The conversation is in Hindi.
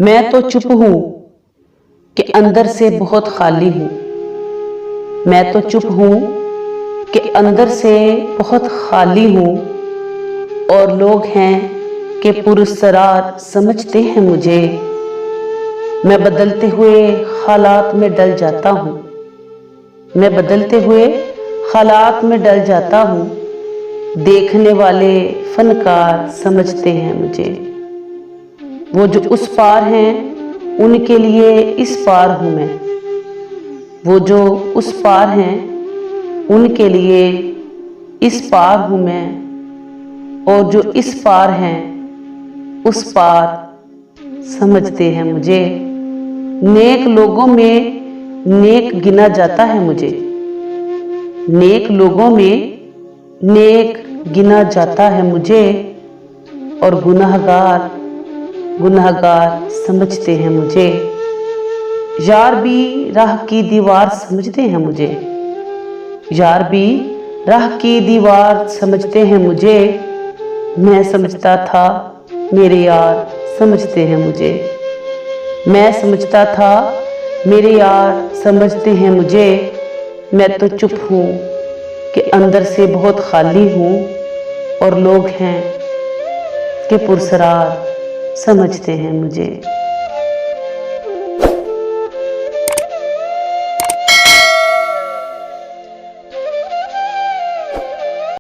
मैं तो चुप हूँ कि अंदर से बहुत खाली हूँ। मैं तो चुप हूँ कि अंदर से बहुत खाली हूँ। और लोग हैं कि पुरस्कार समझते हैं मुझे। मैं बदलते हुए हालात में डल जाता हूँ। मैं बदलते हुए हालात में डल जाता हूँ। देखने वाले फनकार समझते हैं मुझे। वो जो उस पार हैं उनके लिए इस पार हूँ मैं। वो जो उस पार हैं उनके लिए इस पार हूँ मैं। और जो इस पार हैं उस पार समझते हैं मुझे। नेक लोगों में नेक गिना जाता है मुझे। नेक लोगों में नेक गिना जाता है मुझे। और गुनाहगार गुनाहगार समझते हैं मुझे। यार भी राह की दीवार समझते हैं मुझे। यार भी राह की दीवार समझते हैं मुझे। मैं समझता था मेरे यार समझते हैं मुझे। मैं समझता था मेरे यार समझते हैं मुझे। मैं तो चुप हूँ कि अंदर से बहुत खाली हूँ। और लोग हैं कि पुरस्कार समझते हैं मुझे।